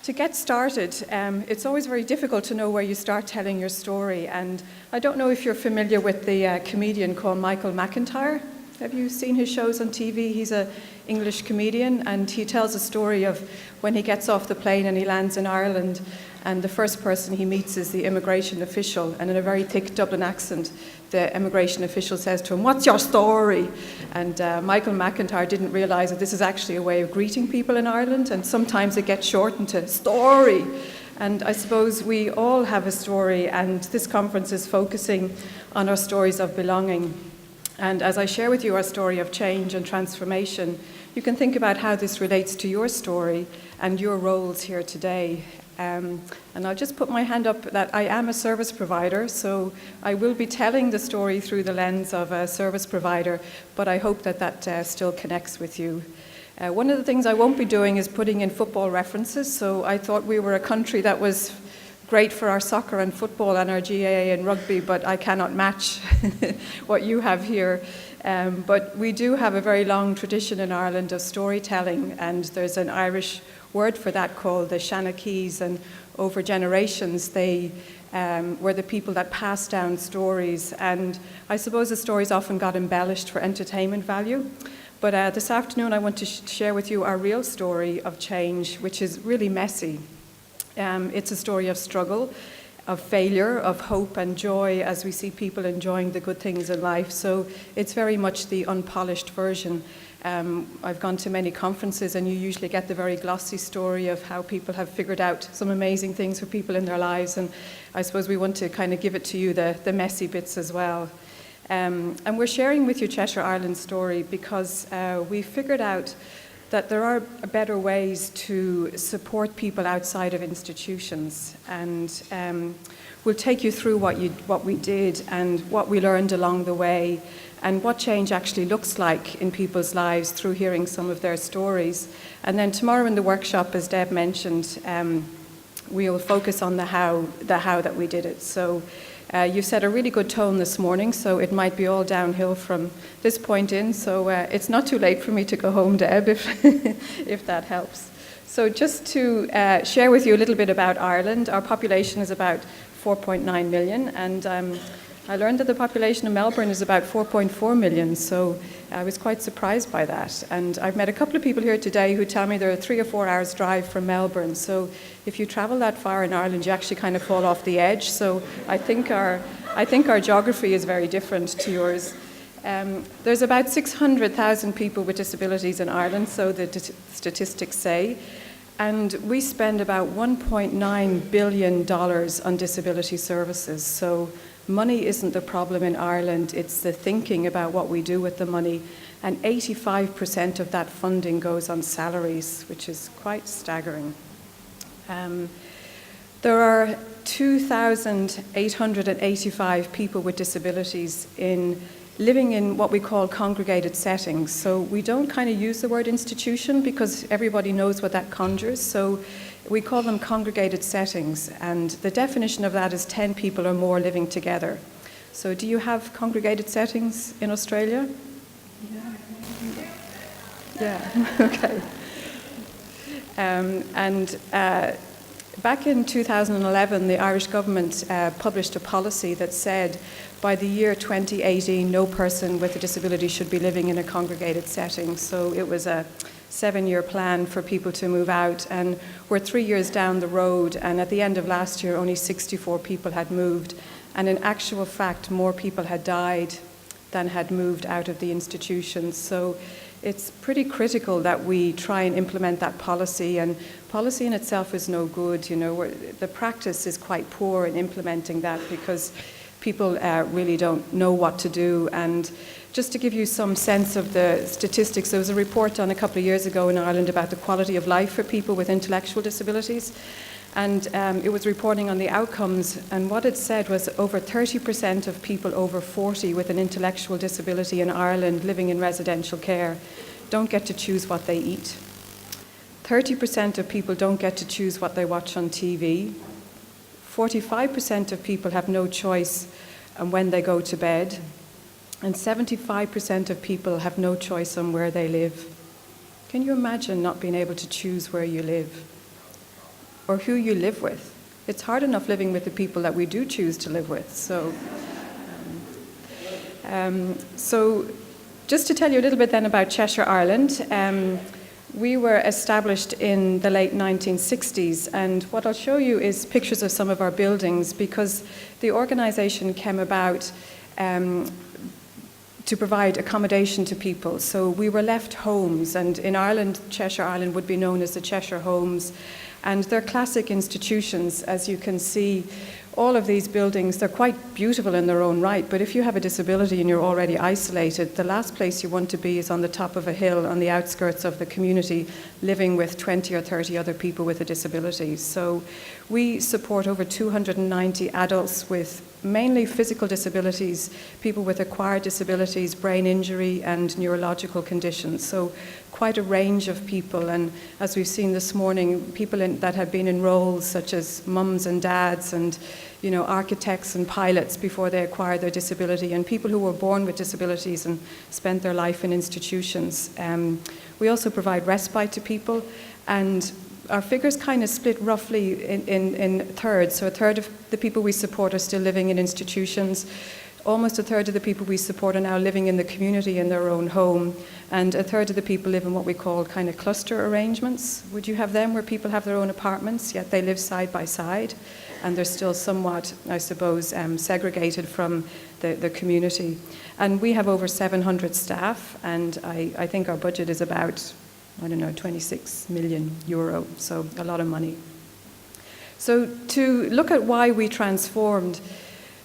To get started, it's always very difficult to know where you start telling your story. And I don't know if you're familiar with the comedian called Michael McIntyre. Have you seen his shows on TV? He's an English comedian, and he tells a story of when he gets off the plane and he lands in Ireland, and the first person he meets is the immigration official, and in a very thick Dublin accent, the immigration official says to him, "What's your story?" And Michael McIntyre didn't realise that this is actually a way of greeting people in Ireland, and sometimes it gets shortened to story. And I suppose we all have a story, and this conference is focusing on our stories of belonging. And as I share with you our story of change and transformation, you can think about how this relates to your story and your roles here today. And I'll just put my hand up that I am a service provider, so I will be telling the story through the lens of a service provider, but I hope that that still connects with you. One of the things I won't be doing is putting in football references, so I thought we were a country that was great for our soccer and football and our GAA and rugby, but I cannot match what you have here. But we do have a very long tradition in Ireland of storytelling, and there's an Irish word for that called the Shanakees, and over generations they were the people that passed down stories, and I suppose the stories often got embellished for entertainment value. But this afternoon I want to share with you our real story of change, which is really messy. It's a story of struggle, of failure, of hope and joy as we see people enjoying the good things in life. So it's very much the unpolished version. I've gone to many conferences, and you usually get the very glossy story of how people have figured out some amazing things for people in their lives, and I suppose we want to kind of give it to you the messy bits as well. And we're sharing with you Cheshire Ireland's story because we figured out that there are better ways to support people outside of institutions, and we'll take you through what we did and what we learned along the way, and what change actually looks like in people's lives through hearing some of their stories. And then tomorrow in the workshop, as Deb mentioned, we'll focus on the how that we did it. So you set a really good tone this morning, so it might be all downhill from this point in. So it's not too late for me to go home, Deb, if that helps. So just to share with you a little bit about Ireland, our population is about 4.9 million, and I learned that the population of Melbourne is about 4.4 million, so I was quite surprised by that. And I've met a couple of people here today who tell me they're a 3 or 4 hours drive from Melbourne. So if you travel that far in Ireland, you actually kind of fall off the edge. So I think our geography is very different to yours. There's about 600,000 people with disabilities in Ireland, so the statistics say. And we spend about $1.9 billion on disability services. So money isn't the problem in Ireland, it's the thinking about what we do with the money. And 85% of that funding goes on salaries, which is quite staggering. There are 2,885 people with disabilities living in what we call congregated settings. So we don't kind of use the word institution because everybody knows what that conjures. So we call them congregated settings, and the definition of that is 10 people or more living together. So do you have congregated settings in Australia? Yeah, okay. Back in 2011, the Irish government published a policy that said by the year 2018, no person with a disability should be living in a congregated setting. So it was a 7-year plan for people to move out, and we're 3 years down the road, and at the end of last year only 64 people had moved, and in actual fact more people had died than had moved out of the institutions. So it's pretty critical that we try and implement that policy, and policy in itself is no good. You know, the practice is quite poor in implementing that because people really don't know what to do. And just to give you some sense of the statistics, there was a report done a couple of years ago in Ireland about the quality of life for people with intellectual disabilities, and it was reporting on the outcomes, and what it said was over 30% of people over 40 with an intellectual disability in Ireland living in residential care don't get to choose what they eat. 30% of people don't get to choose what they watch on TV. 45% of people have no choice on when they go to bed, and 75% of people have no choice on where they live. Can you imagine not being able to choose where you live? or who you live with. It's hard enough living with the people that we do choose to live with. So just to tell you a little bit then about Cheshire Ireland, we were established in the late 1960s, and what I'll show you is pictures of some of our buildings, because the organisation came about to provide accommodation to people. So we were left homes, and in Ireland, Cheshire Ireland would be known as the Cheshire Homes, and they're classic institutions. As you can see, all of these buildings, they're quite beautiful in their own right, but if you have a disability and you're already isolated, the last place you want to be is on the top of a hill on the outskirts of the community, living with 20 or 30 other people with a disability. So we support over 290 adults with mainly physical disabilities, people with acquired disabilities, brain injury and neurological conditions. So quite a range of people, and as we've seen this morning, people that have been in roles such as mums and dads and architects and pilots before they acquired their disability, and people who were born with disabilities and spent their life in institutions. We also provide respite to people, and our figures kind of split roughly in thirds. So a third of the people we support are still living in institutions. Almost a third of the people we support are now living in the community in their own home, and a third of the people live in what we call kind of cluster arrangements. Would you have them where people have their own apartments, yet they live side by side, and they're still somewhat, I suppose, segregated from the community. And we have over 700 staff, and I think our budget is about, 26 million euro, so a lot of money. So to look at why we transformed,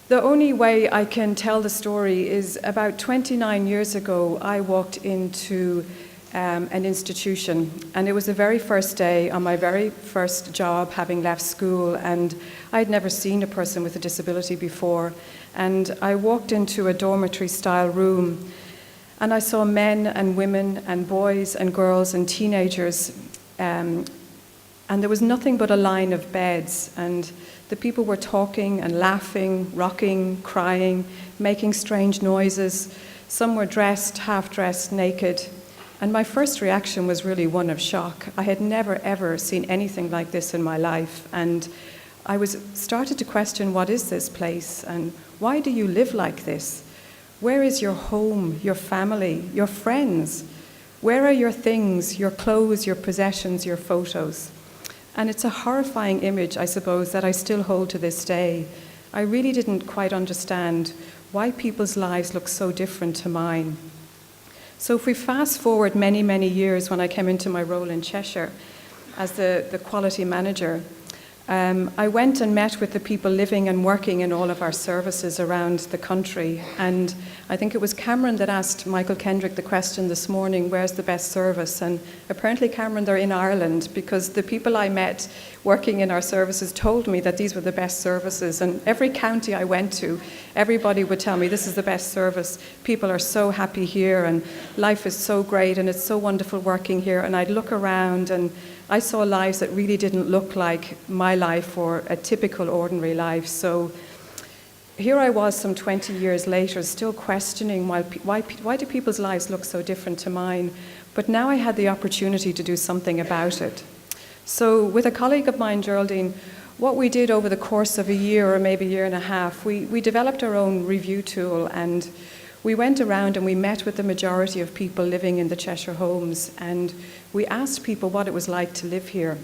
the only way I can tell the story is about 29 years ago, I walked into an institution, and it was the very first day on my very first job, having left school, and I'd never seen a person with a disability before. And I walked into a dormitory-style room, and I saw men and women and boys and girls and teenagers, and there was nothing but a line of beds, and the people were talking and laughing, rocking, crying, making strange noises. Some were dressed, half-dressed, naked. And my first reaction was really one of shock. I had never, ever seen anything like this in my life. And I started to question, what is this place? And why do you live like this? Where is your home, your family, your friends? Where are your things, your clothes, your possessions, your photos? And it's a horrifying image, I suppose, that I still hold to this day. I really didn't quite understand why people's lives look so different to mine. So if we fast forward many, many years, when I came into my role in Cheshire as the quality manager, I went and met with the people living and working in all of our services around the country. And I think it was Cameron that asked Michael Kendrick the question this morning, where's the best service? And apparently, Cameron, they're in Ireland, because the people I met working in our services told me that these were the best services. And every county I went to, everybody would tell me, this is the best service. People are so happy here, and life is so great, and it's so wonderful working here. And I'd look around, and I saw lives that really didn't look like my life or a typical ordinary life. So here I was some 20 years later, still questioning why do people's lives look so different to mine? But now I had the opportunity to do something about it. So with a colleague of mine, Geraldine, what we did over the course of a year or maybe a year and a half, we developed our own review tool, and we went around and we met with the majority of people living in the Cheshire Homes, and we asked people what it was like to live here.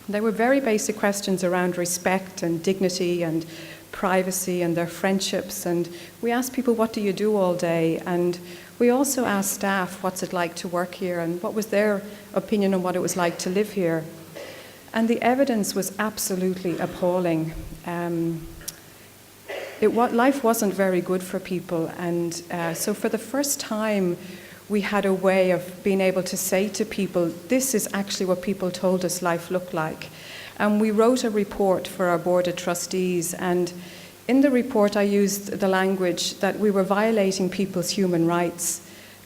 There were very basic questions around respect and dignity and privacy and their friendships, and we asked people, what do you do all day? And we also asked staff, what's it like to work here, and what was their opinion on what it was like to live here. And the evidence was absolutely appalling. Life wasn't very good for people, and so for the first time we had a way of being able to say to people, this is actually what people told us life looked like. And we wrote a report for our board of trustees, and in the report I used the language that we were violating people's human rights.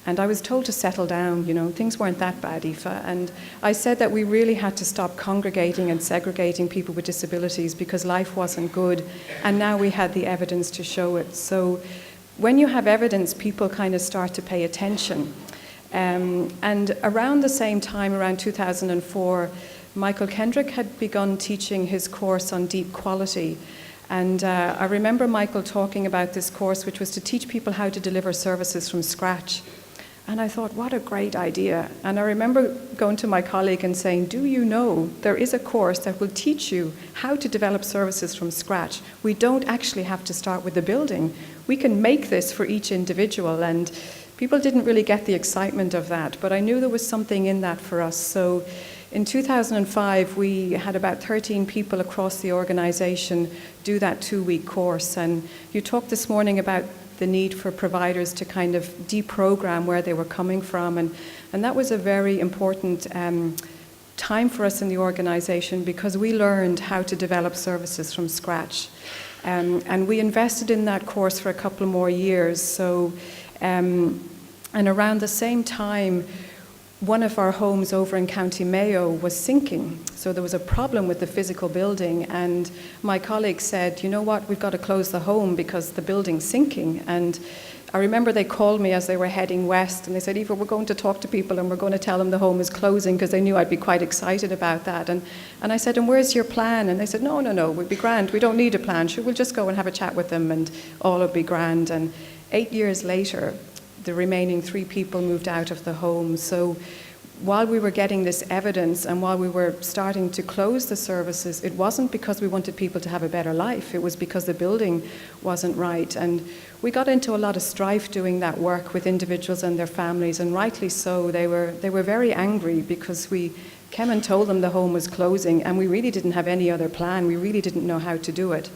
And I was told to settle down, things weren't that bad, Aoife. And I said that we really had to stop congregating and segregating people with disabilities because life wasn't good. And now we had the evidence to show it. So when you have evidence, people kind of start to pay attention. And around the same time, around 2004, Michael Kendrick had begun teaching his course on deep quality. And I remember Michael talking about this course, which was to teach people how to deliver services from scratch. And I thought, what a great idea. And I remember going to my colleague and saying, do you know there is a course that will teach you how to develop services from scratch? We don't actually have to start with the building. We can make this for each individual. And people didn't really get the excitement of that, but I knew there was something in that for us. So in 2005, we had about 13 people across the organisation do that 2-week course. And you talked this morning about the need for providers to kind of deprogram where they were coming from. And that was a very important time for us in the organisation, because we learned how to develop services from scratch. And we invested in that course for a couple more years. So, and around the same time, one of our homes over in County Mayo was sinking. So there was a problem with the physical building, and my colleague said, you know what, we've got to close the home because the building's sinking. And I remember they called me as they were heading west, and they said, Aoife, we're going to talk to people and we're going to tell them the home is closing, because they knew I'd be quite excited about that. And I said, and where's your plan? And they said, no, we'll be grand. We don't need a plan. Sure, we'll just go and have a chat with them and all will be grand. And 8 years later, the remaining 3 people moved out of the home. So while we were getting this evidence and while we were starting to close the services, it wasn't because we wanted people to have a better life. It was because the building wasn't right. And we got into a lot of strife doing that work with individuals and their families, and rightly so. They were very angry because we came and told them the home was closing, and we really didn't have any other plan. We really didn't know how to do it.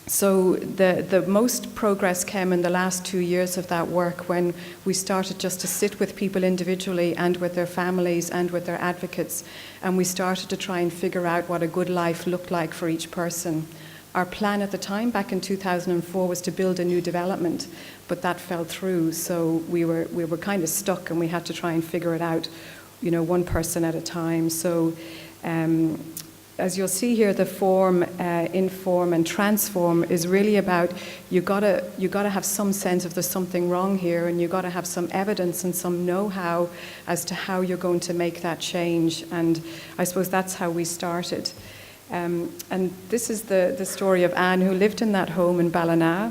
So the most progress came in the last 2 years of that work, when we started just to sit with people individually and with their families and with their advocates, and we started to try and figure out what a good life looked like for each person. Our plan at the time, back in 2004, was to build a new development, but that fell through, so we were kind of stuck, and we had to try and figure it out, one person at a time. So as you'll see here, the form, inform and transform is really about you gotta have some sense of there's something wrong here, and you gotta have some evidence and some know-how as to how you're going to make that change. And I suppose that's how we started. And this is the story of Anne, who lived in that home in Ballina.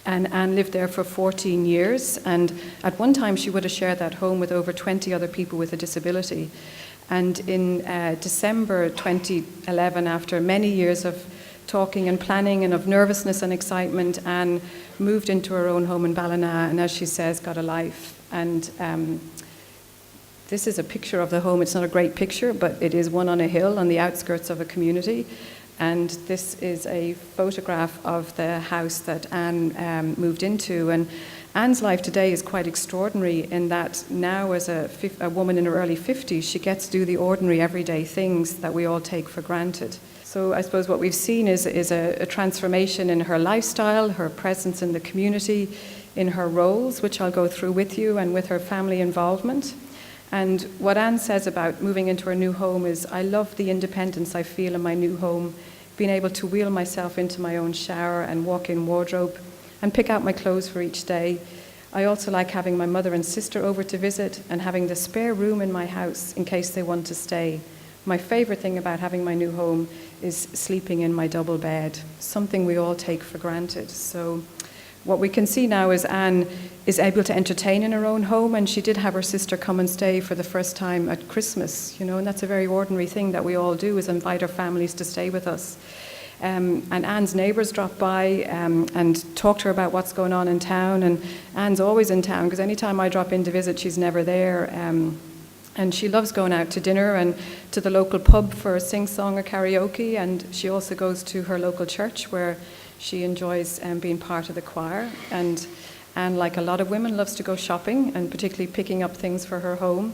And Anne lived there for 14 years. And at one time, she would have shared that home with over 20 other people with a disability. And in December 2011, after many years of talking and planning and of nervousness and excitement, Anne moved into her own home in Ballina, and as she says, got a life. And this is a picture of the home. It's not a great picture, but it is one on a hill on the outskirts of a community. And this is a photograph of the house that Anne moved into. And Anne's life today is quite extraordinary in that now, as a woman in her early 50s, she gets to do the ordinary everyday things that we all take for granted. So I suppose what we've seen is a transformation in her lifestyle, her presence in the community, in her roles, which I'll go through with you, and with her family involvement. And what Anne says about moving into her new home is, I love the independence I feel in my new home, being able to wheel myself into my own shower and walk-in wardrobe and pick out my clothes for each day. I also like having my mother and sister over to visit and having the spare room in my house in case they want to stay. My favourite thing about having my new home is sleeping in my double bed, something we all take for granted. So what we can see now is Anne is able to entertain in her own home, and she did have her sister come and stay for the first time at Christmas, and that's a very ordinary thing that we all do, is invite our families to stay with us. And Anne's neighbours drop by and talk to her about what's going on in town, and Anne's always in town, because anytime I drop in to visit, she's never there. And she loves going out to dinner and to the local pub for a sing-song or karaoke, and she also goes to her local church where she enjoys being part of the choir. And Anne, like a lot of women, loves to go shopping, and particularly picking up things for her home.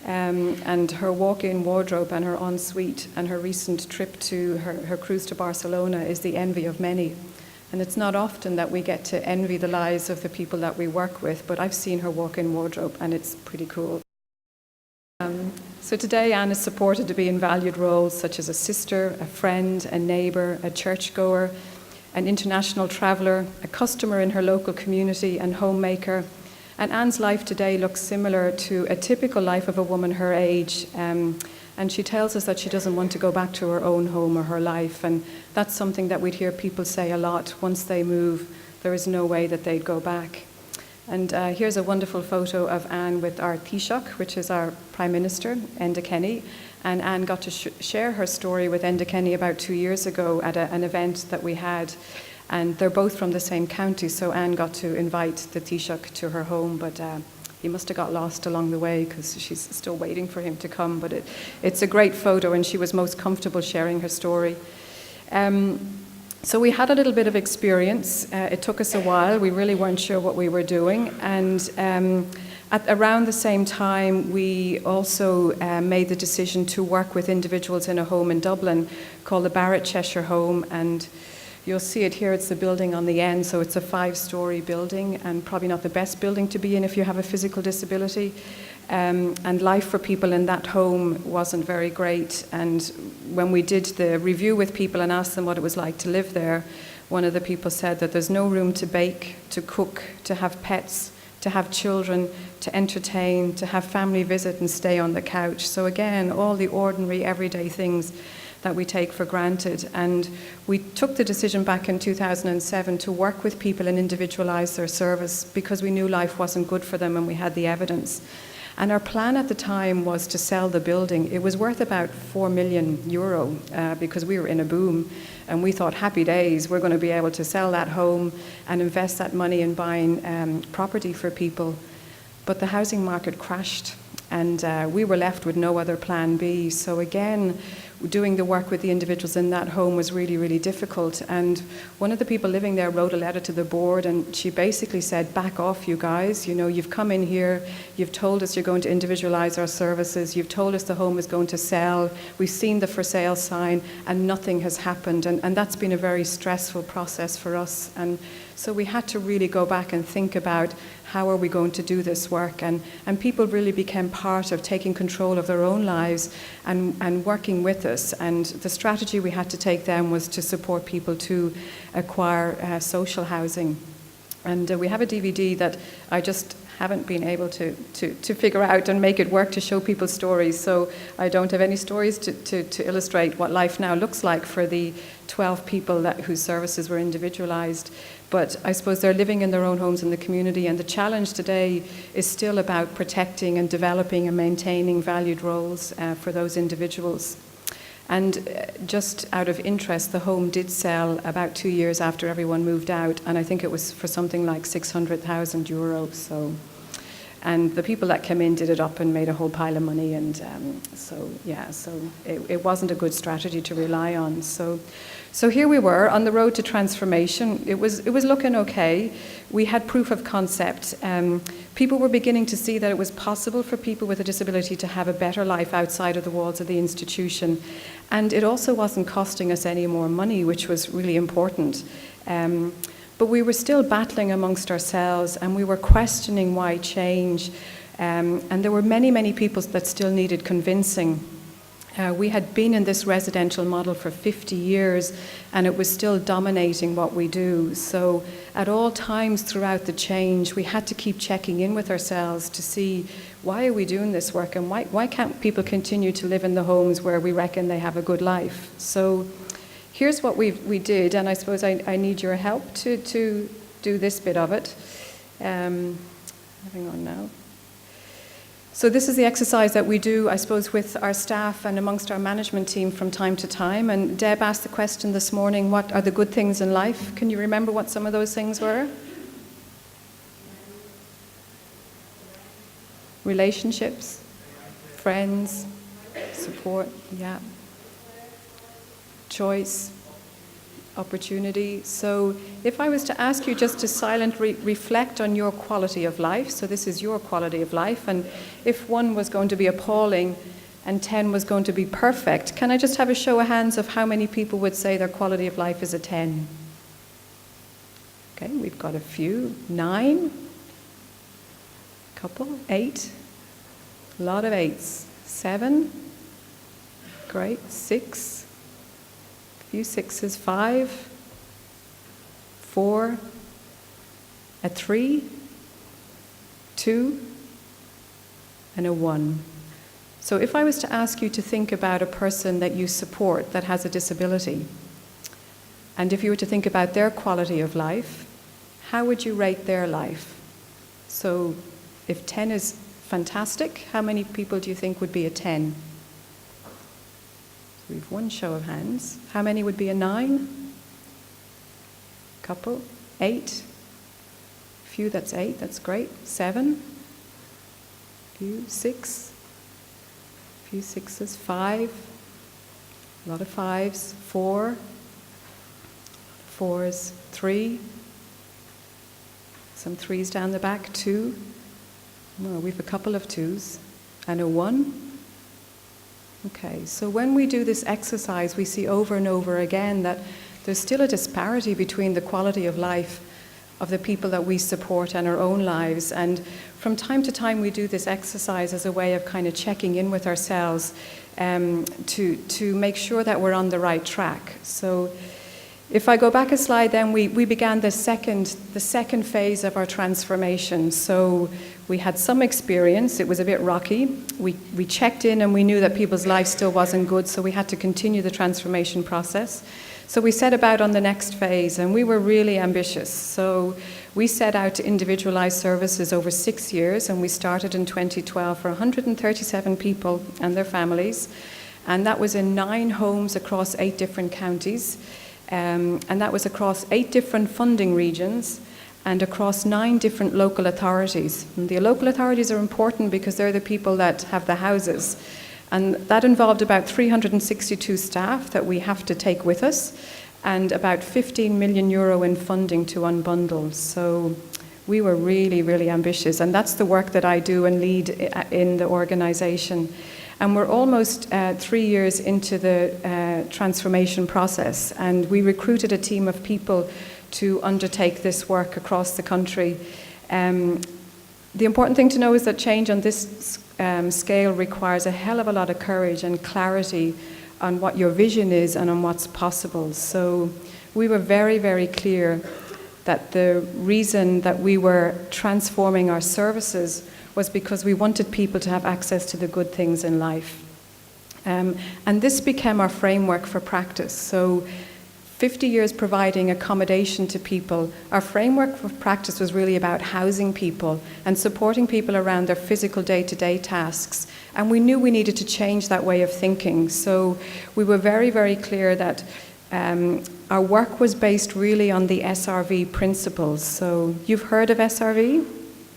And her walk-in wardrobe and her ensuite and her recent trip to her cruise to Barcelona is the envy of many. And it's not often that we get to envy the lives of the people that we work with, but I've seen her walk-in wardrobe and it's pretty cool. So today Anne is supported to be in valued roles such as a sister, a friend, a neighbour, a churchgoer, an international traveller, a customer in her local community and homemaker. And Anne's life today looks similar to a typical life of a woman her age. And she tells us that she doesn't want to go back to her own home or her life. And that's something that we'd hear people say a lot. Once they move, there is no way that they'd go back. And here's a wonderful photo of Anne with our Taoiseach, which is our Prime Minister, Enda Kenny. And Anne got to share her story with Enda Kenny about 2 years ago at an event that we had. And they're both from the same county, so Anne got to invite the Taoiseach to her home, but he must have got lost along the way because she's still waiting for him to come. But it's a great photo, and she was most comfortable sharing her story. So we had a little bit of experience. It took us a while. We really weren't sure what we were doing. And at around the same time, we also made the decision to work with individuals in a home in Dublin called the Barrett Cheshire Home. And you'll see it here. It's the building on the end. So it's a 5-story building, and probably not the best building to be in if you have a physical disability. And life for people in that home wasn't very great. And when we did the review with people and asked them what it was like to live there, one of the people said that there's no room to bake, to cook, to have pets, to have children, to entertain, to have family visit and stay on the couch. So again, all the ordinary, everyday things that we take for granted. And we took the decision back in 2007 to work with people and individualise their service because we knew life wasn't good for them and we had the evidence. And our plan at the time was to sell the building. It was worth about €4 million because we were in a boom, and we thought, happy days, we're going to be able to sell that home and invest that money in buying property for people. But the housing market crashed, and we were left with no other plan B. So again, doing the work with the individuals in that home was really, really difficult. And one of the people living there wrote a letter to the board, and she basically said, back off, you guys. You know, you've come in here, you've told us you're going to individualise our services, you've told us the home is going to sell, we've seen the for sale sign, and nothing has happened. And that's been a very stressful process for us. And so we had to really go back and think about how are we going to do this work. And people really became part of taking control of their own lives and working with us. And the strategy we had to take then was to support people to acquire social housing. And we have a DVD that I just haven't been able to figure out and make it work to show people's stories. So I don't have any stories to illustrate what life now looks like for the 12 people whose services were individualised. But I suppose they're living in their own homes in the community, and the challenge today is still about protecting and developing and maintaining valued roles for those individuals. And just out of interest, the home did sell about 2 years after everyone moved out, and I think it was for something like €600,000. So, and the people that came in did it up and made a whole pile of money, and so it wasn't a good strategy to rely on. So here we were on the road to transformation. It was looking okay. We had proof of concept. People were beginning to see that it was possible for people with a disability to have a better life outside of the walls of the institution. And it also wasn't costing us any more money, which was really important. But we were still battling amongst ourselves, and we were questioning why change. And there were many, many people that still needed convincing. We had been in this residential model for 50 years, and it was still dominating what we do. So at all times throughout the change, we had to keep checking in with ourselves to see, why are we doing this work, and why can't people continue to live in the homes where we reckon they have a good life? So here's what we did, and I suppose I need your help to do this bit of it. Hang on now. So this is the exercise that we do, I suppose, with our staff and amongst our management team from time to time. And Deb asked the question this morning, what are the good things in life? Can you remember what some of those things were? Relationships, friends, support, yeah. Choice, opportunity. So if I was to ask you just to silently reflect on your quality of life, so this is your quality of life, and if 1 was going to be appalling and 10 was going to be perfect, can I just have a show of hands of how many people would say their quality of life is a 10? Okay, we've got a few. 9? Couple? 8? A lot of 8s. 7? Great. 6? Few 6s. 5, 4, a 3, 2, and a 1. So if I was to ask you to think about a person that you support that has a disability, and if you were to think about their quality of life, how would you rate their life? So if 10 is fantastic, how many people do you think would be a 10? So we have one show of hands. How many would be a 9? Couple? 8? Few, that's 8, that's great. 7? Few, 6? Few 6s. 5? A lot of 5s. 4? 4s. 3? Some 3s down the back. 2? Well, we have a couple of 2s. And a 1? Okay, so when we do this exercise, we see over and over again that there's still a disparity between the quality of life of the people that we support and our own lives. And from time to time, we do this exercise as a way of kind of checking in with ourselves to make sure that we're on the right track. So if I go back a slide, then we began the second phase of our transformation. So we had some experience. It was a bit rocky. We checked in and we knew that people's lives still wasn't good, so we had to continue the transformation process. So we set about on the next phase, and we were really ambitious. So we set out to individualize services over 6 years, and we started in 2012 for 137 people and their families. And that was in 9 homes across 8 different counties. And that was across 8 different funding regions and across 9 different local authorities. And the local authorities are important because they're the people that have the houses. And that involved about 362 staff that we have to take with us and about 15 million euro in funding to unbundle. So we were really, really ambitious. And that's the work that I do and lead in the organisation. And we're almost 3 years into the transformation process, and we recruited a team of people to undertake this work across the country. The important thing to know is that change on this scale requires a hell of a lot of courage and clarity on what your vision is and on what's possible. So we were very, very clear that the reason that we were transforming our services was because we wanted people to have access to the good things in life. And this became our framework for practice. So 50 years providing accommodation to people, our framework for practice was really about housing people and supporting people around their physical day-to-day tasks. And we knew we needed to change that way of thinking. So we were very, very clear that our work was based really on the SRV principles. So you've heard of SRV?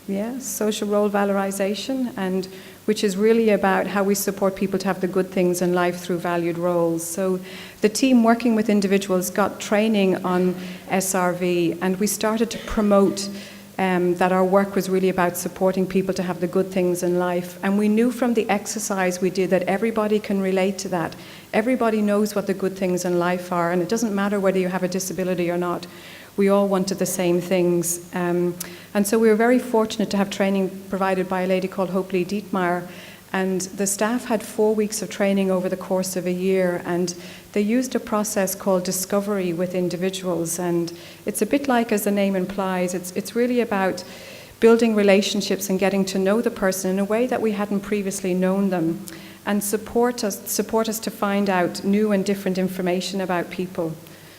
Yeah, social role valorization, and which is really about how we support people to have the good things in life through valued roles. So the team working with individuals got training on SRV, and we started to promote that our work was really about supporting people to have the good things in life. And we knew from the exercise we did that everybody can relate to that. Everybody knows what the good things in life are, and it doesn't matter whether you have a disability or not. We all wanted the same things. And so we were very fortunate to have training provided by a lady called Hope Lee Dietmar. And the staff had 4 weeks of training over the course of a year. And they used a process called discovery with individuals. And it's a bit like, as the name implies, it's really about building relationships and getting to know the person in a way that we hadn't previously known them. And support us to find out new and different information about people.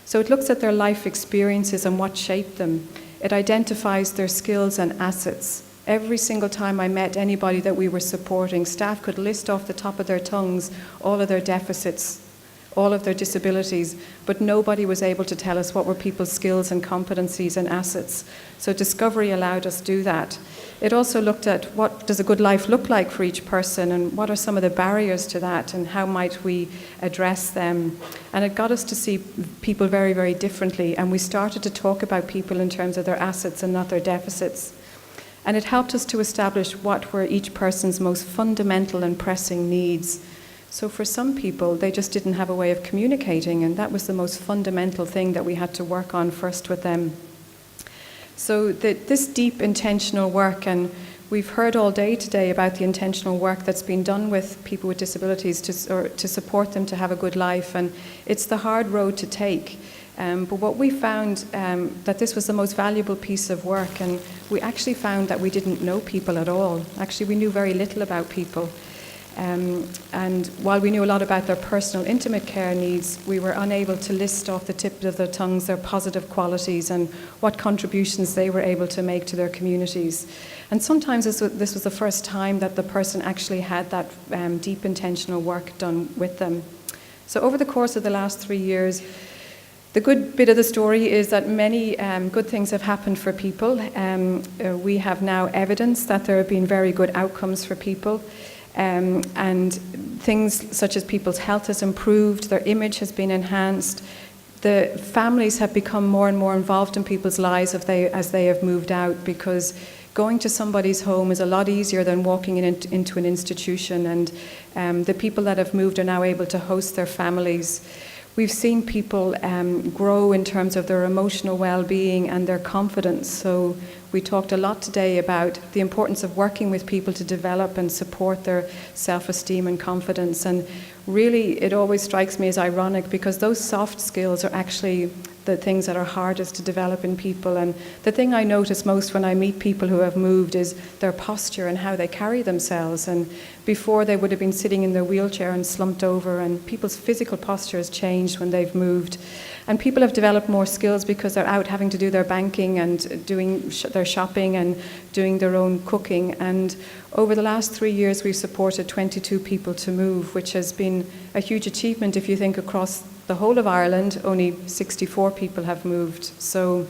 So it looks at their life experiences and what shaped them. It identifies their skills and assets. Every single time I met anybody that we were supporting, staff could list off the top of their tongues all of their deficits, all of their disabilities, but nobody was able to tell us what were people's skills and competencies and assets. So discovery allowed us to do that. It also looked at what does a good life look like for each person and what are some of the barriers to that and how might we address them. And it got us to see people very, very differently, and we started to talk about people in terms of their assets and not their deficits. And it helped us to establish what were each person's most fundamental and pressing needs. So for some people, they just didn't have a way of communicating, and that was the most fundamental thing that we had to work on first with them. So this deep intentional work, and we've heard all day today about the intentional work that's been done with people with disabilities to support them to have a good life, and it's the hard road to take. But what we found, that this was the most valuable piece of work, and we actually found that we didn't know people at all. Actually, we knew very little about people. And while we knew a lot about their personal intimate care needs, we were unable to list off the tip of their tongues their positive qualities and what contributions they were able to make to their communities. And sometimes this was the first time that the person actually had that deep intentional work done with them. So over the course of the last 3 years, the good bit of the story is that many good things have happened for people. We have now evidence that there have been very good outcomes for people. And things such as people's health has improved, their image has been enhanced, the families have become more and more involved in people's lives as they have moved out, because going to somebody's home is a lot easier than walking into an institution, and the people that have moved are now able to host their families. We've seen people grow in terms of their emotional well-being and their confidence. So we talked a lot today about the importance of working with people to develop and support their self-esteem and confidence. And really, it always strikes me as ironic, because those soft skills are actually the things that are hardest to develop in people. And the thing I notice most when I meet people who have moved is their posture and how they carry themselves. And before, they would have been sitting in their wheelchair and slumped over, and people's physical posture has changed when they've moved. And people have developed more skills because they're out having to do their banking and doing their shopping and doing their own cooking. And over the last 3 years, we've supported 22 people to move, which has been a huge achievement. If you think across the whole of Ireland, only 64 people have moved. So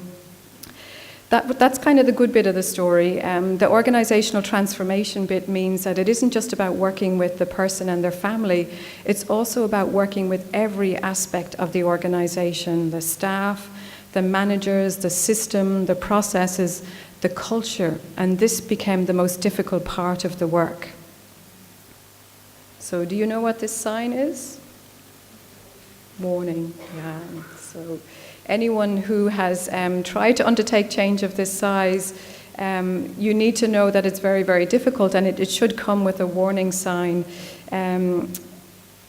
that's kind of the good bit of the story. The organisational transformation bit means that it isn't just about working with the person and their family, it's also about working with every aspect of the organisation, the staff, the managers, the system, the processes, the culture, and this became the most difficult part of the work. So do you know what this sign is? Warning. Yeah. So anyone who has tried to undertake change of this size, you need to know that it's very, very difficult, and it should come with a warning sign.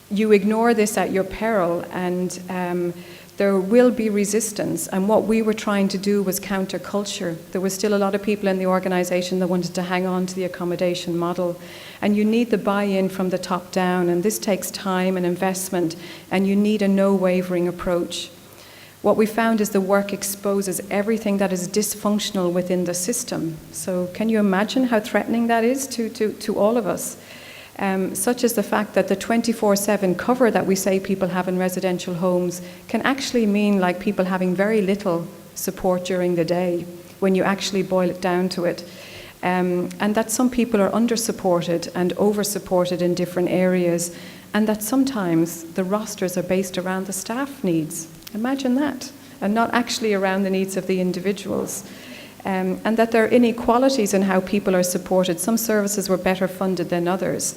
You ignore this at your peril, and there will be resistance. And what we were trying to do was counterculture. There were still a lot of people in the organisation that wanted to hang on to the accommodation model. And you need the buy-in from the top down, and this takes time and investment, and you need a no-wavering approach. What we found is the work exposes everything that is dysfunctional within the system. So can you imagine how threatening that is to all of us? Such as the fact that the 24/7 cover that we say people have in residential homes can actually mean like people having very little support during the day when you actually boil it down to it. And that some people are under-supported and over-supported in different areas, and that sometimes the rosters are based around the staff needs. Imagine that, and not actually around the needs of the individuals. And that there are inequalities in how people are supported. Some services were better funded than others.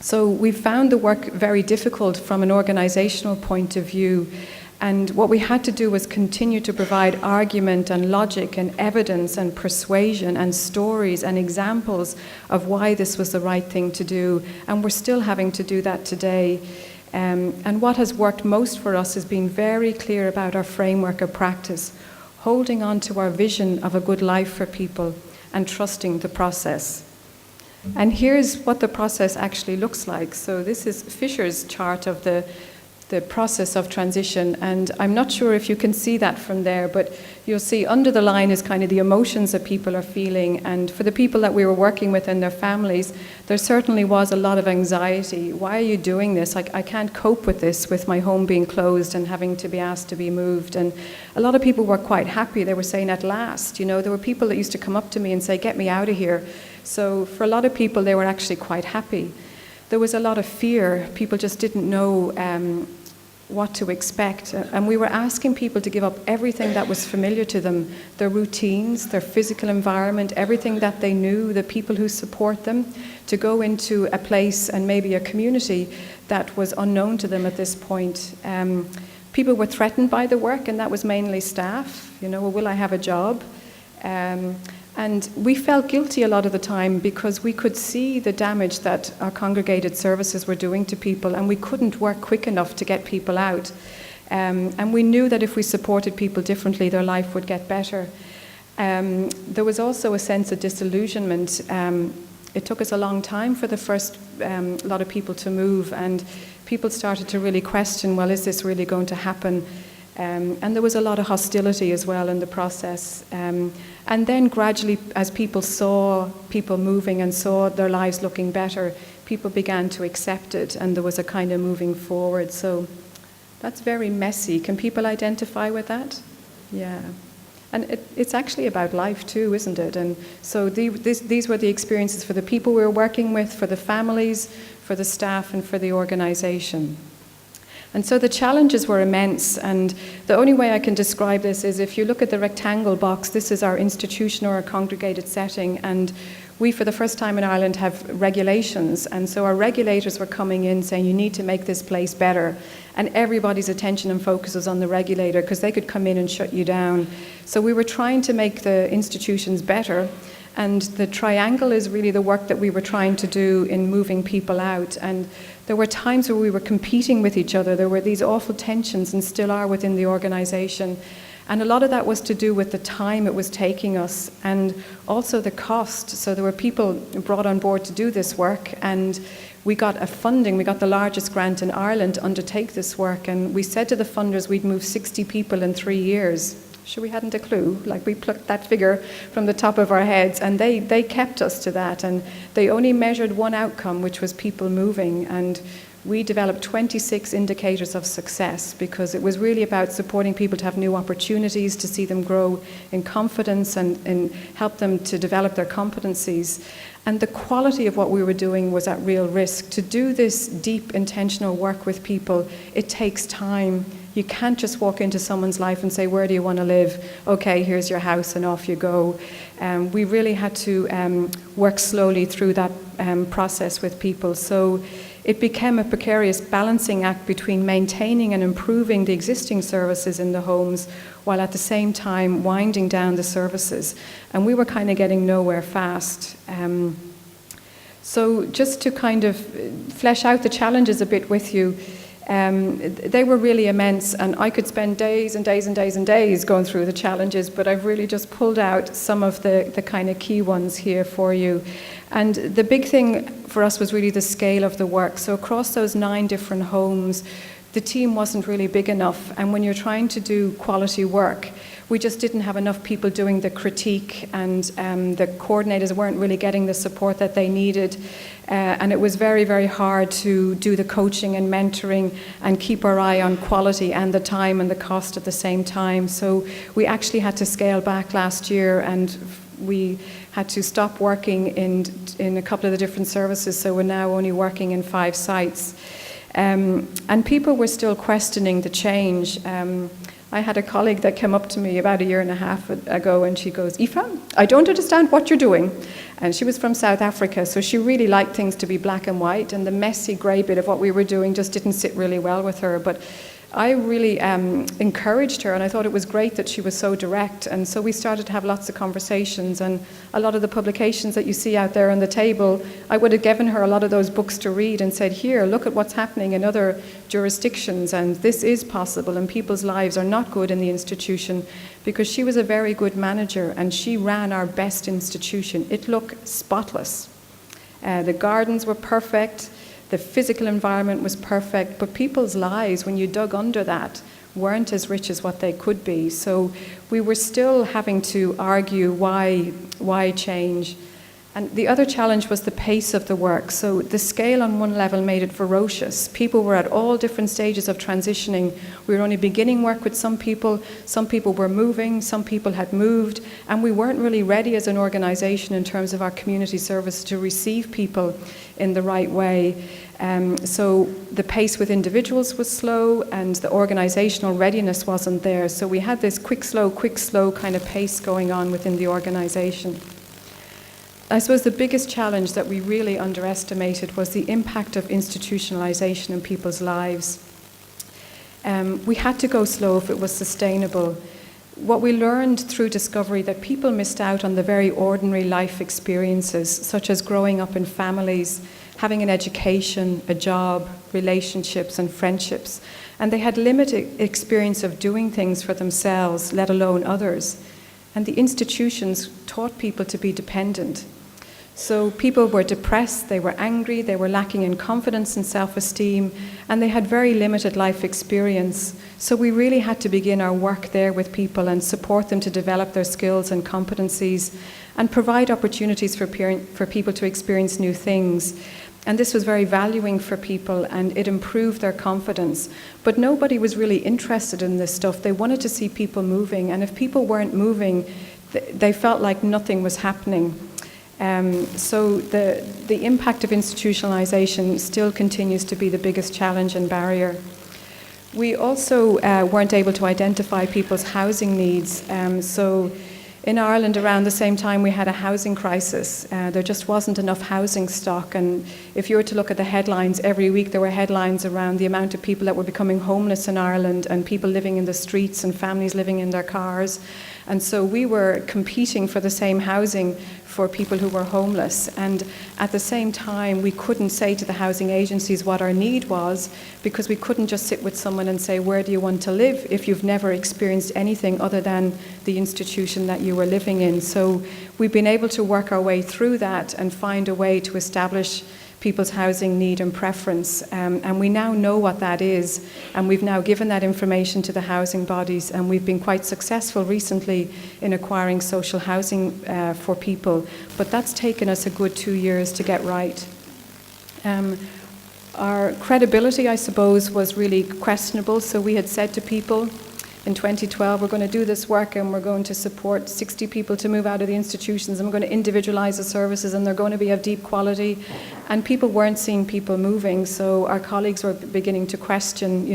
So we found the work very difficult from an organisational point of view. And what we had to do was continue to provide argument and logic and evidence and persuasion and stories and examples of why this was the right thing to do. And we're still having to do that today. And what has worked most for us is being very clear about our framework of practice, holding on to our vision of a good life for people and trusting the process. And here's what the process actually looks like. So this is Fisher's chart of the process of transition, and I'm not sure if you can see that from there, but you'll see under the line is kind of the emotions that people are feeling. And for the people that we were working with and their families, there certainly was a lot of anxiety. Why are you doing this? I can't cope with this, with my home being closed and having to be asked to be moved. And a lot of people were quite happy. They were saying, at last, there were people that used to come up to me and say, get me out of here. So for a lot of people, they were actually quite happy. There was a lot of fear. People just didn't know what to expect. And we were asking people to give up everything that was familiar to them, their routines, their physical environment, everything that they knew, the people who support them, to go into a place and maybe a community that was unknown to them at this point. People were threatened by the work, and that was mainly staff. Will I have a job? And we felt guilty a lot of the time because we could see the damage that our congregated services were doing to people, and we couldn't work quick enough to get people out. And we knew that if we supported people differently, their life would get better. There was also a sense of disillusionment. it took us a long time for the first lot of people to move, and people started to really question, well, is this really going to happen? And there was a lot of hostility as well in the process. And then gradually, as people saw people moving and saw their lives looking better, people began to accept it, and there was a kind of moving forward. So that's very messy. Can people identify with that? Yeah. And it's actually about life too, isn't it? And so these were the experiences for the people we were working with, for the families, for the staff, and for the organisation. And so the challenges were immense, and the only way I can describe this is if you look at the rectangle box, this is our institution or our congregated setting, and we, for the first time in Ireland, have regulations, and so our regulators were coming in saying, you need to make this place better, and everybody's attention and focus was on the regulator because they could come in and shut you down. So we were trying to make the institutions better, and the triangle is really the work that we were trying to do in moving people out. And there were times where we were competing with each other. There were these awful tensions, and still are, within the organisation. And a lot of that was to do with the time it was taking us and also the cost. So there were people brought on board to do this work, and we got a funding. We got the largest grant in Ireland to undertake this work, and we said to the funders we'd move 60 people in 3 years. Sure, we hadn't a clue. Like, we plucked that figure from the top of our heads, and they kept us to that, and they only measured one outcome, which was people moving. And we developed 26 indicators of success because it was really about supporting people to have new opportunities, to see them grow in confidence and help them to develop their competencies. And the quality of what we were doing was at real risk. To do this deep, intentional work with people, it takes time. You can't just walk into someone's life and say, where do you want to live? Okay, here's your house, and off you go. We really had to work slowly through that process with people. So it became a precarious balancing act between maintaining and improving the existing services in the homes while at the same time winding down the services. And we were kind of getting nowhere fast. So just to kind of flesh out the challenges a bit with you, they were really immense, and I could spend days and days and days and days going through the challenges, but I've really just pulled out some of the kind of key ones here for you. And the big thing for us was really the scale of the work. So across those 9 different homes, the team wasn't really big enough, and when you're trying to do quality work, we just didn't have enough people doing the critique, and the coordinators weren't really getting the support that they needed. And it was very, very hard to do the coaching and mentoring and keep our eye on quality and the time and the cost at the same time. So we actually had to scale back last year, and we had to stop working in a couple of the different services. So we're now only working in 5 sites. And people were still questioning the change. I had a colleague that came up to me about 1.5 years ago, and she goes, Aoife, I don't understand what you're doing. And she was from South Africa, so she really liked things to be black and white, and the messy grey bit of what we were doing just didn't sit really well with her. But I really encouraged her, and I thought it was great that she was so direct. And so we started to have lots of conversations, and a lot of the publications that you see out there on the table, I would have given her a lot of those books to read and said, here, look at what's happening in other jurisdictions, and this is possible, and people's lives are not good in the institution, because she was a very good manager, and she ran our best institution. It looked spotless. The gardens were perfect. The physical environment was perfect, but people's lives, when you dug under that, weren't as rich as what they could be. So we were still having to argue why change. And the other challenge was the pace of the work. So the scale on one level made it ferocious. People were at all different stages of transitioning. We were only beginning work with some people were moving, some people had moved, and we weren't really ready as an organisation in terms of our community service to receive people in the right way. So the pace with individuals was slow, and the organisational readiness wasn't there. So we had this quick, slow kind of pace going on within the organisation. I suppose the biggest challenge that we really underestimated was the impact of institutionalisation in people's lives. We had to go slow if it was sustainable. What we learned through discovery that people missed out on the very ordinary life experiences, such as growing up in families, having an education, a job, relationships and friendships, and they had limited experience of doing things for themselves, let alone others. And the institutions taught people to be dependent. So people were depressed, they were angry, they were lacking in confidence and self-esteem, and they had very limited life experience. So we really had to begin our work there with people and support them to develop their skills and competencies and provide opportunities for people to experience new things. And this was very valuing for people, and it improved their confidence. But nobody was really interested in this stuff. They wanted to see people moving, and if people weren't moving, they felt like nothing was happening. So the impact of institutionalization still continues to be the biggest challenge and barrier. We also weren't able to identify people's housing needs. So in Ireland, around the same time, we had a housing crisis. There just wasn't enough housing stock. And if you were to look at the headlines, every week there were headlines around the amount of people that were becoming homeless in Ireland and people living in the streets and families living in their cars. And so we were competing for the same housing for people who were homeless. And at the same time, we couldn't say to the housing agencies what our need was, because we couldn't just sit with someone and say, where do you want to live, if you've never experienced anything other than the institution that you were living in. So we've been able to work our way through that and find a way to establish people's housing need and preference. And we now know what that is, and we've now given that information to the housing bodies, and we've been quite successful recently in acquiring social housing for people, but that's taken us a good 2 years to get right. Our credibility, I suppose, was really questionable. So we had said to people in 2012, we're going to do this work and we're going to support 60 people to move out of the institutions, and we're going to individualize the services, and they're going to be of deep quality. And people weren't seeing people moving, so our colleagues were beginning to question,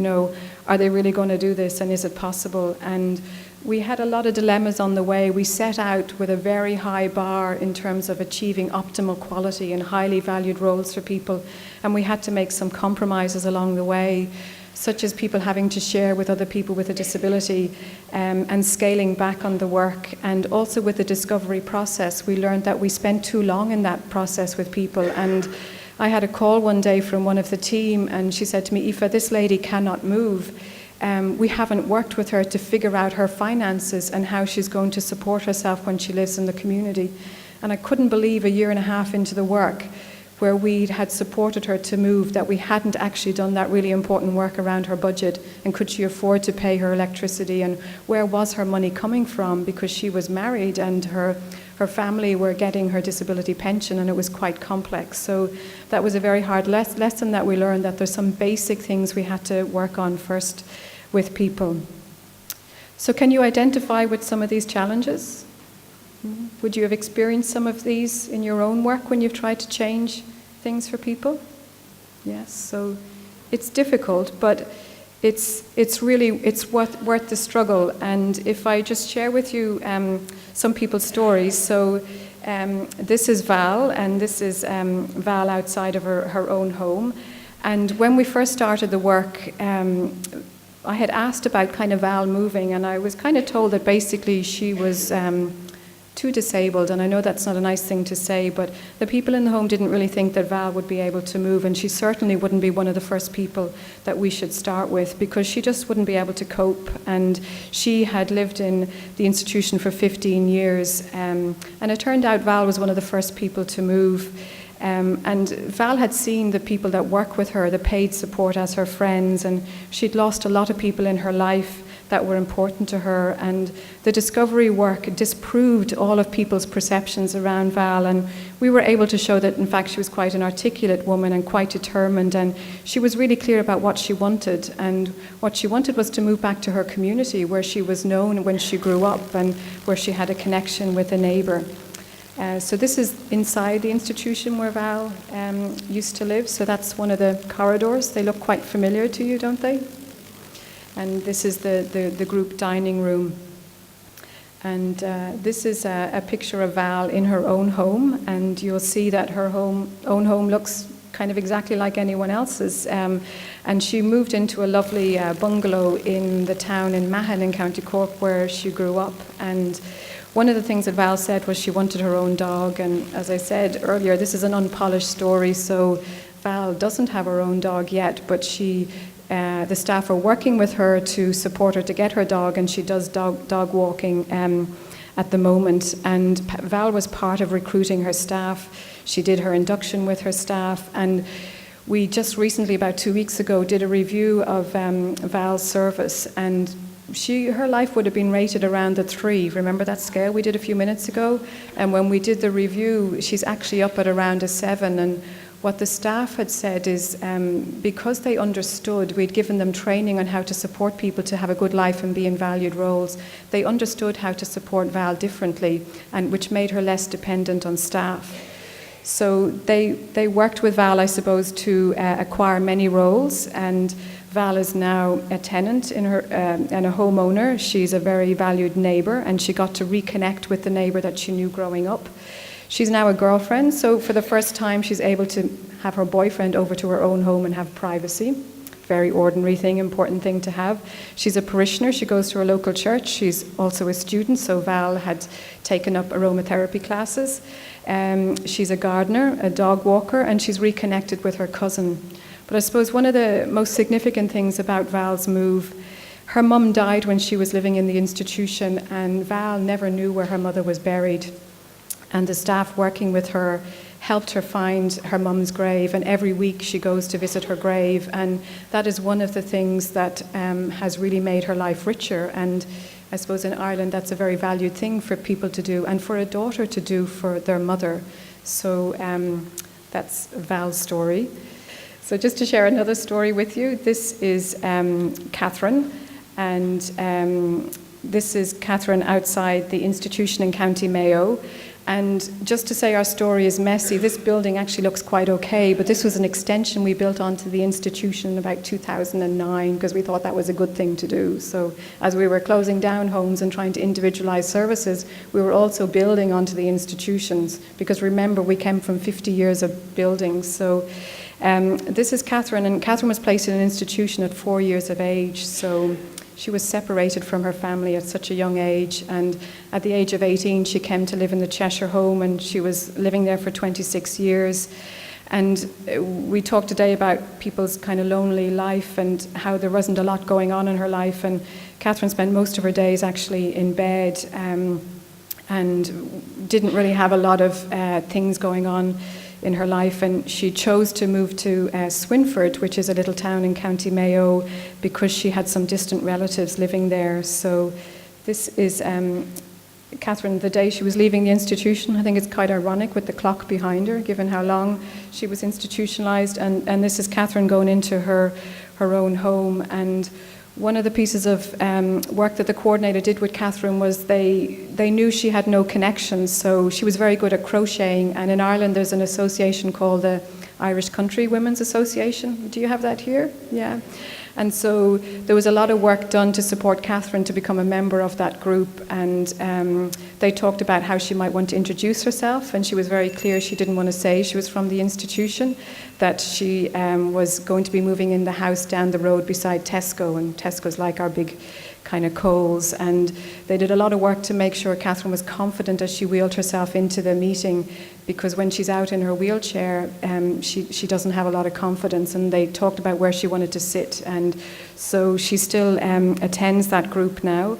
are they really going to do this, and is it possible? And we had a lot of dilemmas on the way. We set out with a very high bar in terms of achieving optimal quality and highly valued roles for people, and we had to make some compromises along the way, such as people having to share with other people with a disability, and scaling back on the work. And also with the discovery process, we learned that we spent too long in that process with people. And I had a call one day from one of the team, and she said to me, Aoife, this lady cannot move. We haven't worked with her to figure out her finances and how she's going to support herself when she lives in the community. And I couldn't believe, a year and a half into the work, where we had supported her to move, that we hadn't actually done that really important work around her budget, and could she afford to pay her electricity, and where was her money coming from, because she was married and her family were getting her disability pension, and it was quite complex. So that was a very hard lesson that we learned, that there's some basic things we had to work on first with people. So can you identify with some of these challenges? Would you have experienced some of these in your own work when you've tried to change things for people? Yes, so it's difficult, but it's worth the struggle. And if I just share with you some people's stories. So this is Val, and this is Val outside of her own home. And when we first started the work, I had asked about kind of Val moving, and I was kind of told that basically she was too disabled, and I know that's not a nice thing to say, but the people in the home didn't really think that Val would be able to move, and she certainly wouldn't be one of the first people that we should start with, because she just wouldn't be able to cope. And she had lived in the institution for 15 years, and it turned out Val was one of the first people to move. And Val had seen the people that work with her, the paid support, as her friends, and she'd lost a lot of people in her life that were important to her, and the discovery work disproved all of people's perceptions around Val, and we were able to show that in fact she was quite an articulate woman and quite determined, and she was really clear about what she wanted, and what she wanted was to move back to her community where she was known when she grew up and where she had a connection with a neighbour. So this is inside the institution where Val used to live, so that's one of the corridors. They look quite familiar to you, don't they? And this is the group dining room. And this is a picture of Val in her own home, and you'll see that her own home looks kind of exactly like anyone else's. And she moved into a lovely bungalow in the town in Mahon in County Cork where she grew up. And one of the things that Val said was she wanted her own dog, and as I said earlier, this is an unpolished story, so Val doesn't have her own dog yet, but the staff are working with her to support her to get her dog, and she does dog walking. at the moment. And Val was part of recruiting her staff. She did her induction with her staff, and we just recently, about 2 weeks ago, did a review of Val's service, and her life would have been rated around the 3. Remember that scale we did a few minutes ago? And when we did the review, she's actually up at around a 7. And what the staff had said is because they understood, we'd given them training on how to support people to have a good life and be in valued roles, they understood how to support Val differently, and which made her less dependent on staff. So they worked with Val, I suppose, to acquire many roles, and Val is now a tenant and a homeowner. She's a very valued neighbour, and she got to reconnect with the neighbour that she knew growing up. She's now a girlfriend, so for the first time she's able to have her boyfriend over to her own home and have privacy. Very ordinary thing, important thing to have. She's a parishioner, she goes to her local church. She's also a student, so Val had taken up aromatherapy classes. She's a gardener, a dog walker, and she's reconnected with her cousin. But I suppose one of the most significant things about Val's move, her mum died when she was living in the institution, and Val never knew where her mother was buried. And the staff working with her helped her find her mum's grave, and every week she goes to visit her grave, and that is one of the things that has really made her life richer. And I suppose in Ireland that's a very valued thing for people to do, and for a daughter to do for their mother. So that's Val's story. So just to share another story with you, this is Catherine, and this is Catherine outside the institution in County Mayo. And just to say our story is messy, this building actually looks quite okay, but this was an extension we built onto the institution in about 2009 because we thought that was a good thing to do. So as we were closing down homes and trying to individualise services, we were also building onto the institutions, because remember, we came from 50 years of buildings. So this is Catherine, and Catherine was placed in an institution at 4 years of age. So she was separated from her family at such a young age, and at the age of 18 she came to live in the Cheshire home, and she was living there for 26 years. And we talked today about people's kind of lonely life and how there wasn't a lot going on in her life, and Catherine spent most of her days actually in bed and didn't really have a lot of things going on in her life, and she chose to move to Swinford, which is a little town in County Mayo, because she had some distant relatives living there. So this is Catherine the day she was leaving the institution. I think it's quite ironic with the clock behind her, given how long she was institutionalised, and this is Catherine going into her own home. And one of the pieces of work that the coordinator did with Catherine was they knew she had no connections, so she was very good at crocheting. And in Ireland there's an association called the Irish Country Women's Association. Do you have that here? Yeah. And so there was a lot of work done to support Catherine to become a member of that group, and they talked about how she might want to introduce herself, and she was very clear she didn't want to say she was from the institution, that she was going to be moving in the house down the road beside Tesco, and Tesco's like our big kind of Coles, and they did a lot of work to make sure Catherine was confident as she wheeled herself into the meeting, because when she's out in her wheelchair she doesn't have a lot of confidence, and they talked about where she wanted to sit, and so she still attends that group now.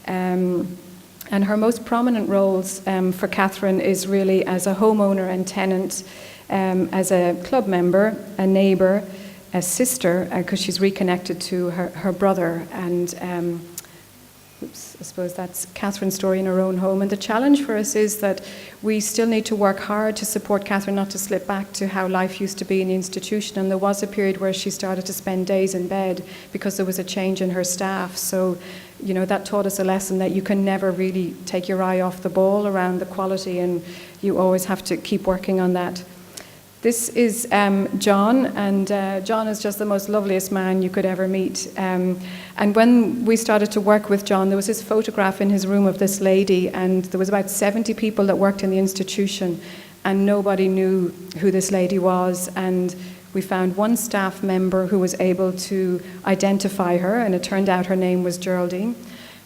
And her most prominent roles for Catherine is really as a homeowner and tenant, as a club member, a neighbour, a sister, because she's reconnected to her brother. And I suppose that's Catherine's story in her own home. And the challenge for us is that we still need to work hard to support Catherine not to slip back to how life used to be in the institution. And there was a period where she started to spend days in bed because there was a change in her staff. So, you know, that taught us a lesson that you can never really take your eye off the ball around the quality, and you always have to keep working on that. This is John, and John is just the most loveliest man you could ever meet. And when we started to work with John, there was this photograph in his room of this lady, and there was about 70 people that worked in the institution, and nobody knew who this lady was. And we found one staff member who was able to identify her, and it turned out her name was Geraldine.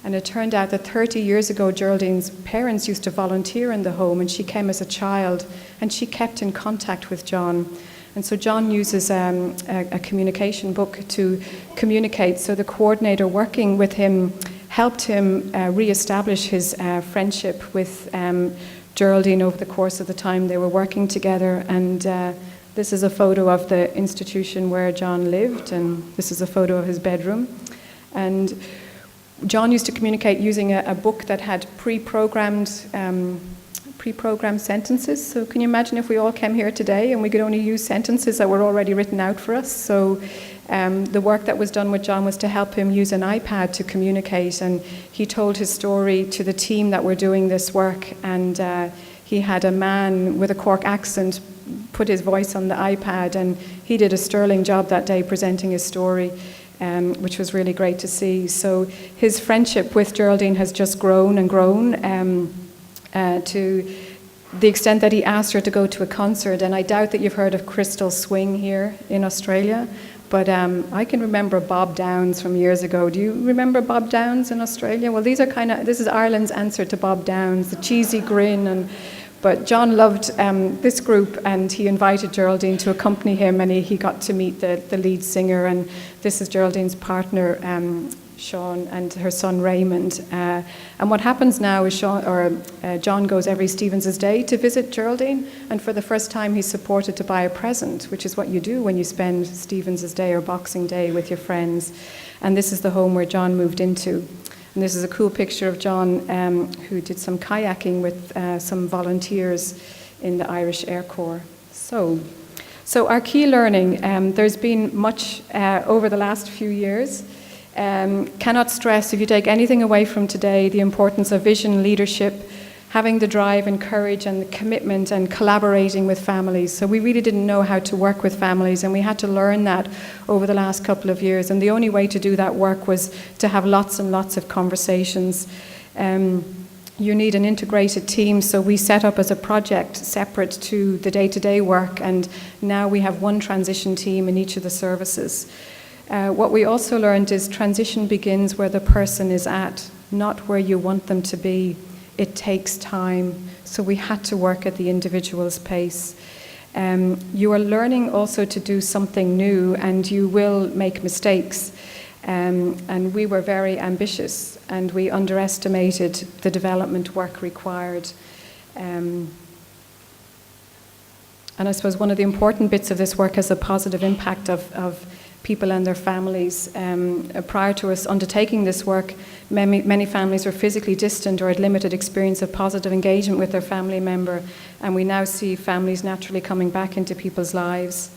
And it turned out that 30 years ago, Geraldine's parents used to volunteer in the home, and she came as a child, and she kept in contact with John. And so John uses a communication book to communicate. So the coordinator working with him helped him re-establish his friendship with Geraldine over the course of the time they were working together. And this is a photo of the institution where John lived, and this is a photo of his bedroom. And John used to communicate using a book that had pre-programmed sentences. So can you imagine if we all came here today and we could only use sentences that were already written out for us? So the work that was done with John was to help him use an iPad to communicate, and he told his story to the team that were doing this work, and he had a man with a Cork accent put his voice on the iPad, and he did a sterling job that day presenting his story, which was really great to see. So his friendship with Geraldine has just grown and grown to the extent that he asked her to go to a concert. And I doubt that you've heard of Crystal Swing here in Australia, but I can remember Bob Downs from years ago. Do you remember Bob Downs in Australia? Well, this is Ireland's answer to Bob Downs, the cheesy grin. But John loved this group, and he invited Geraldine to accompany him, and he got to meet the lead singer. And this is Geraldine's partner, Sean, and her son Raymond. And what happens now is John goes every Stephen's Day to visit Geraldine, and for the first time he's supported to buy a present, which is what you do when you spend Stephen's Day or Boxing Day with your friends. And this is the home where John moved into. And this is a cool picture of John who did some kayaking with some volunteers in the Irish Air Corps. So our key learning, there's been much over the last few years. Cannot stress, if you take anything away from today, the importance of vision, leadership, having the drive and courage and the commitment and collaborating with families. So we really didn't know how to work with families, and we had to learn that over the last couple of years. And the only way to do that work was to have lots and lots of conversations. You need an integrated team, so we set up as a project separate to the day-to-day work, and now we have one transition team in each of the services. What we also learned is transition begins where the person is at, not where you want them to be. It takes time, so we had to work at the individual's pace. You are learning also to do something new, and you will make mistakes. And we were very ambitious, and we underestimated the development work required. And I suppose one of the important bits of this work is the positive impact of people and their families. Prior to us undertaking this work, many families were physically distant or had limited experience of positive engagement with their family member, and we now see families naturally coming back into people's lives.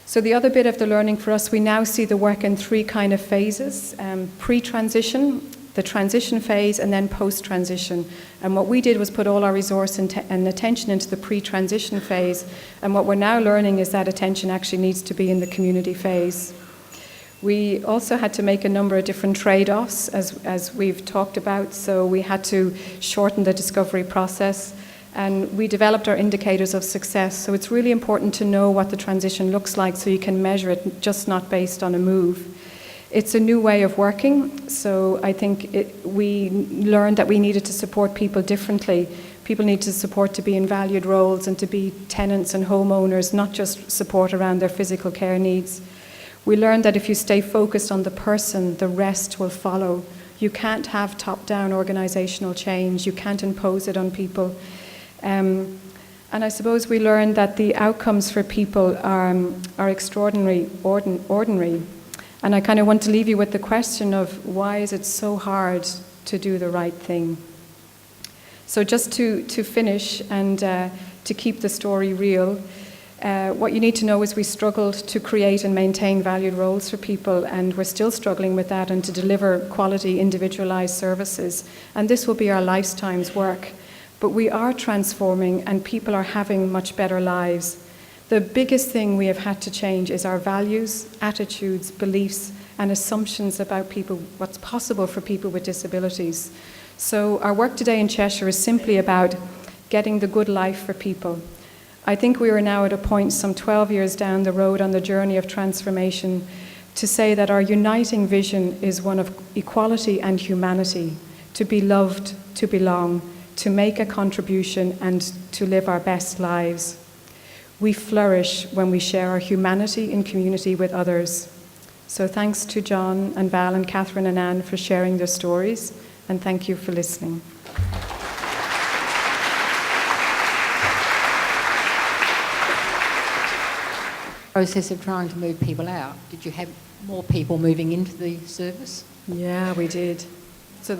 So the other bit of the learning for us, we now see the work in three kind of phases: pre-transition, the transition phase, and then post-transition. And what we did was put all our resource and attention into the pre-transition phase, and what we're now learning is that attention actually needs to be in the community phase. We also had to make a number of different trade-offs, as we've talked about. So we had to shorten the discovery process, and we developed our indicators of success. So it's really important to know what the transition looks like so you can measure it, just not based on a move. It's a new way of working, so I think we learned that we needed to support people differently. People need to support to be in valued roles and to be tenants and homeowners, not just support around their physical care needs. We learned that if you stay focused on the person, the rest will follow. You can't have top-down organisational change. You can't impose it on people. And I suppose we learned that the outcomes for people are extraordinary, ordinary. And I kind of want to leave you with the question of why is it so hard to do the right thing? So just to finish and to keep the story real, what you need to know is we struggled to create and maintain valued roles for people, and we're still struggling with that, and to deliver quality individualised services. And this will be our lifetime's work. But we are transforming, and people are having much better lives. The biggest thing we have had to change is our values, attitudes, beliefs, and assumptions about people, what's possible for people with disabilities. So our work today in Cheshire is simply about getting the good life for people. I think we are now at a point some 12 years down the road on the journey of transformation to say that our uniting vision is one of equality and humanity, to be loved, to belong, to make a contribution, and to live our best lives. We flourish when we share our humanity in community with others. So thanks to John and Val and Catherine and Anne for sharing their stories, and thank you for listening. Process of trying to move people out, did you have more people moving into the service? Yeah, we did. So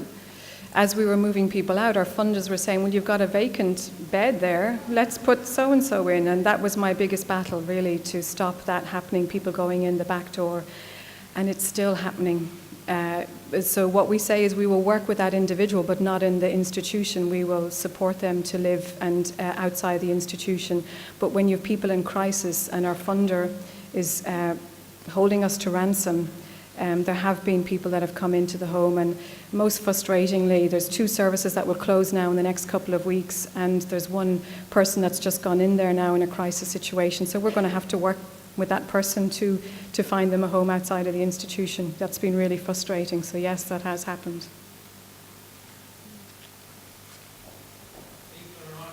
as we were moving people out, our funders were saying, well, you've got a vacant bed there, let's put so-and-so in. And that was my biggest battle, really, to stop that happening, people going in the back door. And it's still happening. So what we say is we will work with that individual, but not in the institution. We will support them to live and outside the institution. But when you have people in crisis and our funder is holding us to ransom, there have been people that have come into the home, and most frustratingly, there's 2 services that will close now in the next couple of weeks, and there's one person that's just gone in there now in a crisis situation. So we're going to have to work with that person to find them a home outside of the institution. That's been really frustrating. So yes, that has happened. I'm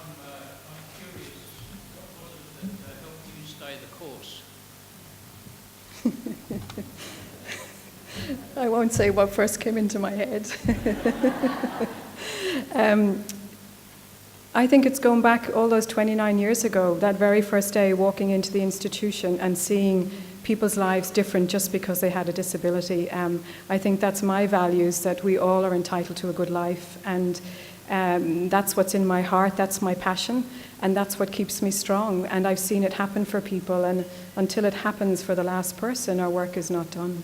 curious, what was it that helped you stay the course? I won't say what first came into my head. I think it's going back all those 29 years ago, that very first day walking into the institution and seeing people's lives different just because they had a disability. I think that's my values, that we all are entitled to a good life, and that's what's in my heart, that's my passion, and that's what keeps me strong. And I've seen it happen for people, and until it happens for the last person, our work is not done.